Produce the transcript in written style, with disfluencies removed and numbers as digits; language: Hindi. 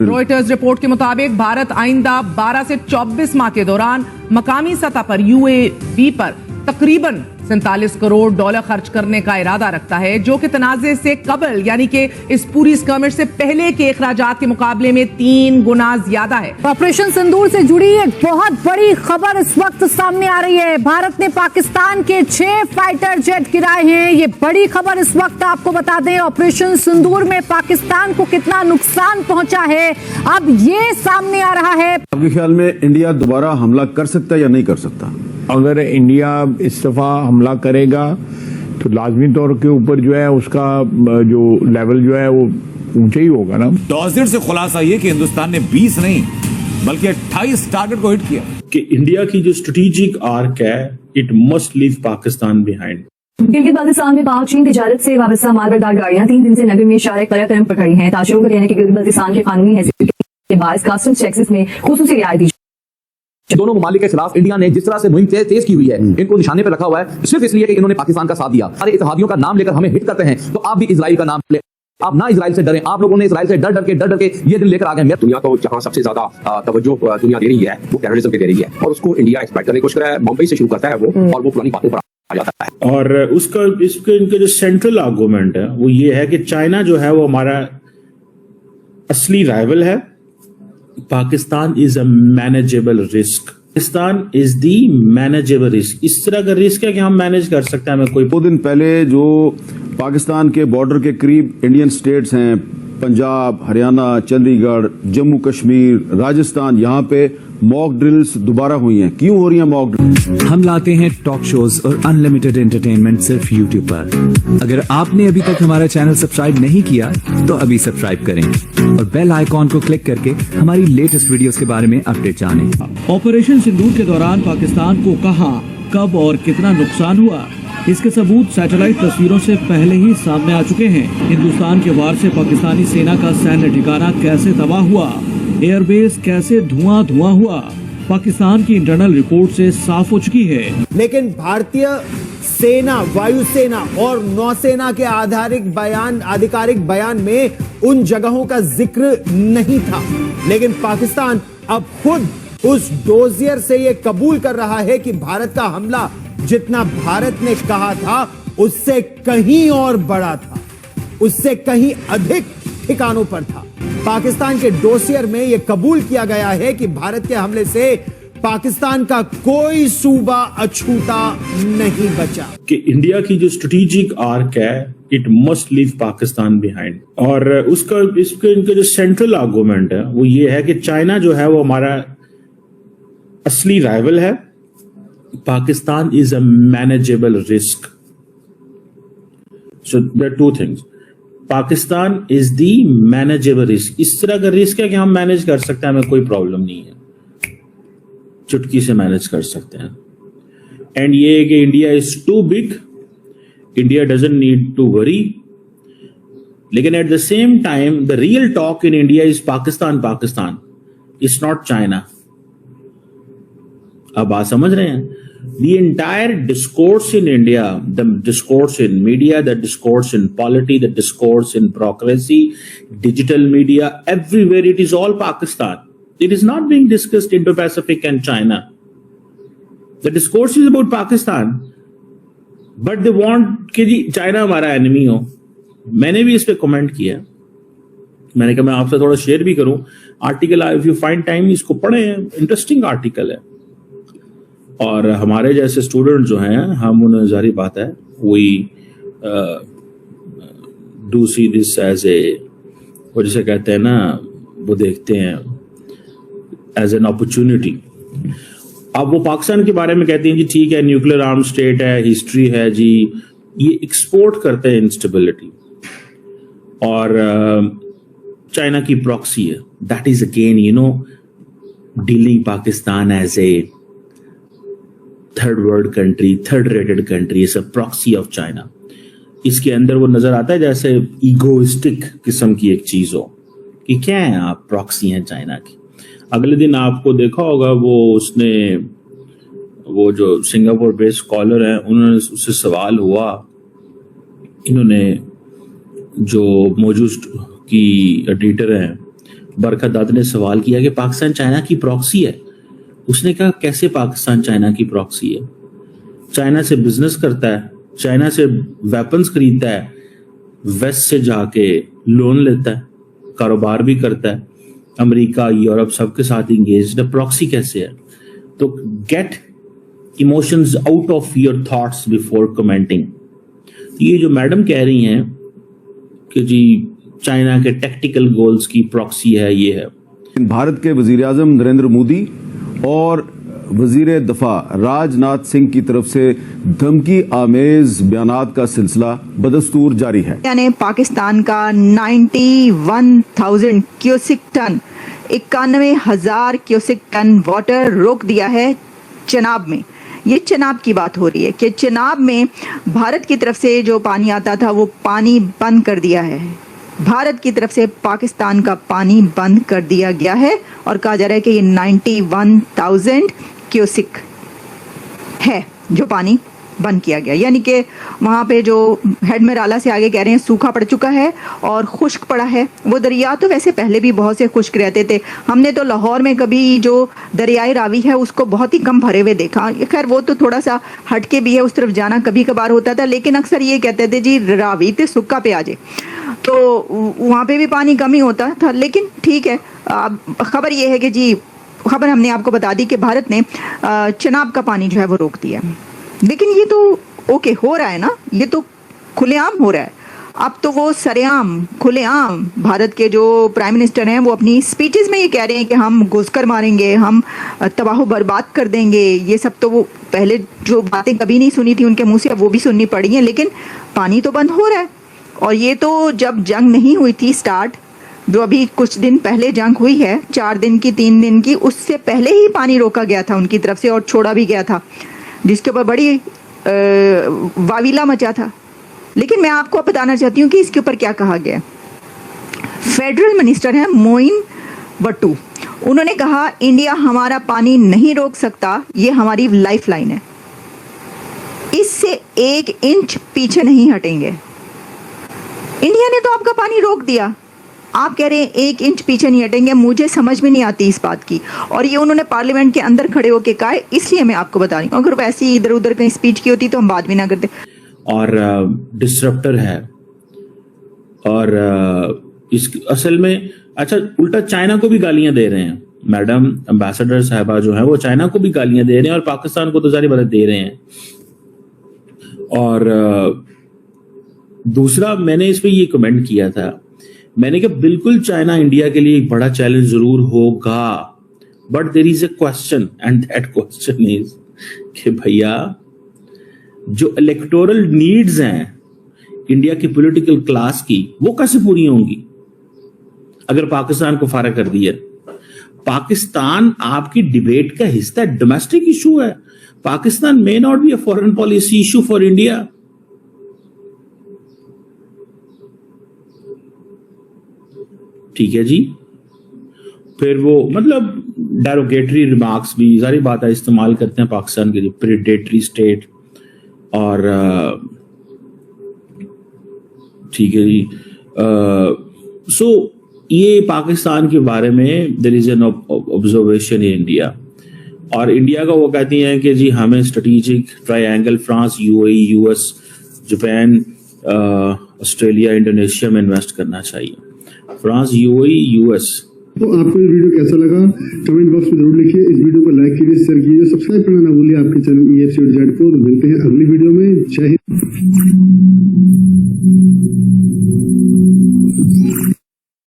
रॉयटर्स रिपोर्ट के मुताबिक भारत आइंदा 12 से 24 माह के दौरान मकामी सतह पर यूएवी पर तकरीबन $47 करोड़ खर्च करने का इरादा रखता है, जो कि तनाज़े से कबल यानी कि इस पूरी स्कर्मिश से पहले के अखराजात के मुकाबले में 3 गुना ज्यादा है। ऑपरेशन सिंदूर से जुड़ी एक बहुत बड़ी खबर इस वक्त सामने आ रही है। भारत ने पाकिस्तान के 6 फाइटर जेट गिराए हैं। ये बड़ी खबर इस वक्त आपको बता दें, ऑपरेशन सिंदूर में पाकिस्तान को कितना नुकसान पहुंचा है अब ये सामने आ रहा है। आपके ख्याल में इंडिया दोबारा हमला कर सकता है या नहीं कर सकता? अगर इंडिया इस दफा हमला करेगा तो लाजमी तौर के ऊपर जो है उसका जो लेवल जो है वो ऊंचा ही होगा ना। डॉजियर से खुलासा ये कि हिंदुस्तान ने 20 नहीं बल्कि 28 टारगेट को हिट किया। कि इंडिया की जो स्ट्रेटेजिक आर्क है, it must leave Pakistan behind. Gilgit Baltistan में पाक चीन तजारत से वाबस्ता मालबरदार गाड़ियां 3 दिन से नगर में शारे कदम पर खड़ी हैं। ताशरों का कहना है कि गिलगित बाल्टिस्तान के कानूनी हैसियत के बायस कस्टम्स टैक्सेस में खुसूसी रियायत दी। दोनों ममालिक के खिलाफ इंडिया ने जिस तरह से मुहिम तेज की हुई है, इनको निशाने पर रखा हुआ है सिर्फ इसलिए कि इन्होंने पाकिस्तान का साथ दिया। अरे इत्तेहादियों का नाम लेकर हमें हिट करते हैं तो आप भी इजराइल का नाम ले, आप ना इजराइल से डरें। आप लोगों ने इजराइल से डर डर के ये दिन लेकर आ गए। दुनिया को जहां सबसे ज्यादा तवज्जो दुनिया दे रही है वो टेररिज्म के दे रही है और उसको इंडिया एक्सपेक्ट करने की कोशिश कर रहा है। मुंबई से शुरू करता है वो और वो पुरानी बातों पर आ जाता है। और इसके इनके जो सेंट्रल आर्गूमेंट है वो ये है कि चाइना जो है वो हमारा असली राइवल है। Pakistan is a manageable risk. Pakistan is the manageable risk. इस तरह का रिस्क है कि हम मैनेज कर सकते हैं। हमें कोई 2 दिन पहले जो पाकिस्तान के बॉर्डर के करीब इंडियन स्टेट्स हैं, पंजाब, हरियाणा, चंडीगढ़, जम्मू कश्मीर, राजस्थान, यहाँ पे मॉक ड्रिल्स दोबारा हुई हैं। क्यों हो रही हैं मॉक ड्रिल्स? हम लाते हैं टॉक शोज और अनलिमिटेड एंटरटेनमेंट सिर्फ YouTube पर। अगर आपने अभी तक हमारा चैनल सब्सक्राइब नहीं किया तो अभी सब्सक्राइब करें और बेल आइकॉन को क्लिक करके हमारी लेटेस्ट वीडियोस के बारे में अपडेट जानें। ऑपरेशन सिंदूर के दौरान पाकिस्तान को कहां, कब और कितना नुकसान हुआ, इसके सबूत सैटेलाइट तस्वीरों से पहले ही सामने आ चुके हैं। हिंदुस्तान के वार से पाकिस्तानी सेना का सैन्य ठिकाना कैसे तबाह हुआ, एयरबेस कैसे धुआं हुआ, पाकिस्तान की इंटरनल रिपोर्ट से साफ हो चुकी है। लेकिन भारतीय सेना, वायुसेना और नौसेना के आधिकारिक बयान में उन जगहों का जिक्र नहीं था। लेकिन पाकिस्तान अब खुद उस डोजियर से ये कबूल कर रहा है कि भारत का हमला जितना भारत ने कहा था उससे कहीं और बड़ा था, उससे कहीं अधिक ठिकानों पर था। पाकिस्तान के डोसियर में यह कबूल किया गया है कि भारत के हमले से पाकिस्तान का कोई सूबा अछूता नहीं बचा। कि इंडिया की जो स्ट्रेटेजिक आर्क है, it must leave Pakistan behind. और इनके जो सेंट्रल आर्गूमेंट है वो ये है कि चाइना जो है वो हमारा असली राइवल है। Pakistan is a manageable risk. So there are 2 things. Pakistan is the manageable risk. इस तरह का रिस्क है कि हम मैनेज कर सकते हैं, हमें कोई प्रॉब्लम नहीं है, चुटकी से मैनेज कर सकते हैं। एंड ये है कि India is too big, India doesn't need to worry. लेकिन at the same time the real talk in India is Pakistan, it's not China. अब बात समझ रहे हैं? The entire discourse in India, the discourse in media, the discourse in polity, the discourse in bureaucracy, digital media, everywhere it is all Pakistan. It is not being discussed Indo-Pacific and China. The discourse is about Pakistan, but they want कि जी चाइना हमारा एनिमी हो। मैंने भी इस पे कमेंट किया, मैंने कहा मैं आपसे थोड़ा शेयर भी करूं article. If you find time इसको पढ़ें, इंटरेस्टिंग आर्टिकल है। और हमारे जैसे स्टूडेंट जो हैं, हम उन्हें जारी बात है we do see this as a, वो जिसे कहते हैं ना, वो देखते हैं एज एन अपॉर्चुनिटी। अब वो पाकिस्तान के बारे में कहते हैं जी ठीक है, न्यूक्लियर आर्म स्टेट है, हिस्ट्री है जी, ये एक्सपोर्ट करते हैं इंस्टेबिलिटी। और चाइना की प्रॉक्सी है, that is again dealing Pakistan as a third world country, third rated country, is a proxy of China. इसके अंदर वो नजर आता है जैसे ईगोइस्टिक किस्म की एक चीज हो कि क्या है आप, प्रॉक्सी हैं चाइना की। अगले दिन आपको देखा होगा वो जो सिंगापुर बेस्ड स्कॉलर हैं, उन्होंने उससे सवाल हुआ, इन्होंने जो मौजूद की एडिटर हैं बरकत दाद ने सवाल किया कि पाकिस्तान चाइना की प्रॉक्सी है। उसने कहा कैसे पाकिस्तान चाइना की प्रॉक्सी है? चाइना से बिजनेस करता है, चाइना से वेपन्स खरीदता है, वेस्ट से जाके लोन लेता है, कारोबार भी करता है, अमेरिका यूरोप सबके साथ इंगेज्ड है। प्रॉक्सी कैसे है? तो get emotions out of your thoughts before commenting. ये जो मैडम कह रही हैं कि जी चाइना के टैक्टिकल गोल्स की प्रॉक्सी है, ये है। भारत के वजीर आजम नरेंद्र मोदी और वजीर दफा राजनाथ सिंह की तरफ से धमकी आमेज बयानात का सिलसिला बदस्तूर जारी है। यानी पाकिस्तान का 91,000 cusec ton 91,000 cusec ton water रोक दिया है चेनाब में। ये चेनाब की बात हो रही है कि चेनाब में भारत की तरफ से जो पानी आता था वो पानी बंद कर दिया है। भारत की तरफ से पाकिस्तान का पानी बंद कर दिया गया है और कहा जा रहा है कि ये 91,000 क्यूसिक है जो पानी बंद किया गया। यानी कि वहाँ पे जो हेडमेराला से आगे कह रहे हैं सूखा पड़ चुका है और खुश्क पड़ा है। वो दरिया तो वैसे पहले भी बहुत से खुश्क रहते थे। हमने तो लाहौर में कभी जो दरियाई रावी है उसको बहुत ही कम भरे हुए देखा। खैर वो तो थोड़ा सा हटके भी है, उस तरफ जाना कभी कभार होता था, लेकिन अक्सर ये कहते थे जी रावी तो सूखा पे आ जाए, तो वहाँ पे भी पानी कम ही होता था। लेकिन ठीक है, खबर ये है कि जी खबर हमने आपको बता दी कि भारत ने चेनाब का पानी जो है वो रोक दिया। लेकिन ये तो ओके हो रहा है ना, ये तो खुलेआम हो रहा है। अब तो वो सरेआम खुलेआम भारत के जो प्राइम मिनिस्टर हैं वो अपनी स्पीचेस में ये कह रहे हैं कि हम घुसकर मारेंगे, हम तबाह बर्बाद कर देंगे। ये सब तो वो पहले जो बातें कभी नहीं सुनी थी उनके मुंह से, अब वो भी सुननी पड़ी हैं। लेकिन पानी तो बंद हो रहा है। और ये तो जब जंग नहीं हुई थी स्टार्ट, जो अभी कुछ दिन पहले जंग हुई है 4 दिन की 3 दिन की, उससे पहले ही पानी रोका गया था उनकी तरफ से और छोड़ा भी गया था, जिसके ऊपर बड़ी वाविला मचा था। लेकिन मैं आपको बताना चाहती हूँ कि इसके ऊपर क्या कहा गया। फेडरल मिनिस्टर हैं मोइन बट्टू, उन्होंने कहा इंडिया हमारा पानी नहीं रोक सकता, ये हमारी लाइफ लाइन है, इससे 1 इंच पीछे नहीं हटेंगे। इंडिया ने तो आपका पानी रोक दिया, आप कह रहे हैं 1 इंच पीछे नहीं हटेंगे। मुझे समझ में नहीं आती इस बात की। और ये उन्होंने पार्लियामेंट के अंदर खड़े होकर कहा, इसलिए मैं आपको बता रही हूँ। अगर वैसी इधर उधर कहीं स्पीच की होती तो हम बात भी ना करते। और डिसरप्टर है। और इस असल में अच्छा उल्टा चाइना को भी गालियां दे रहे हैं। मैडम एम्बेसडर साहबा जो है वो चाइना को भी गालियां दे रहे हैं और पाकिस्तान को तो जारी बात दे रहे हैं। और दूसरा मैंने इस पे ये कमेंट किया था, मैंने कहा बिल्कुल चाइना इंडिया के लिए एक बड़ा चैलेंज जरूर होगा, but there is a question and that question is कि भैया जो इलेक्टोरल नीड्स हैं इंडिया की पॉलिटिकल क्लास की वो कैसे पूरी होंगी अगर पाकिस्तान को फारा कर दिया। पाकिस्तान आपकी डिबेट का हिस्सा डोमेस्टिक इशू है। Pakistan may not be a foreign policy issue for India. ठीक है जी। फिर वो मतलब डेरोगेटरी रिमार्क्स भी सारी बात इस्तेमाल करते हैं पाकिस्तान के लिए, प्रेडेटरी स्टेट। और ठीक है जी। सो ये पाकिस्तान के बारे में there is an observation in India. और इंडिया का वो कहती हैं कि जी हमें strategic triangle France, UAE, US, Japan, Australia, Indonesia में इन्वेस्ट करना चाहिए। France, UAE, US. तो आपको ये वीडियो कैसा लगा कमेंट बॉक्स में जरूर लिखिए। इस वीडियो को लाइक कीजिए, शेयर कीजिए, सब्सक्राइब करना ना भूलिए आपके चैनल EFC को। तो मिलते हैं अगली वीडियो में। जय हिंद।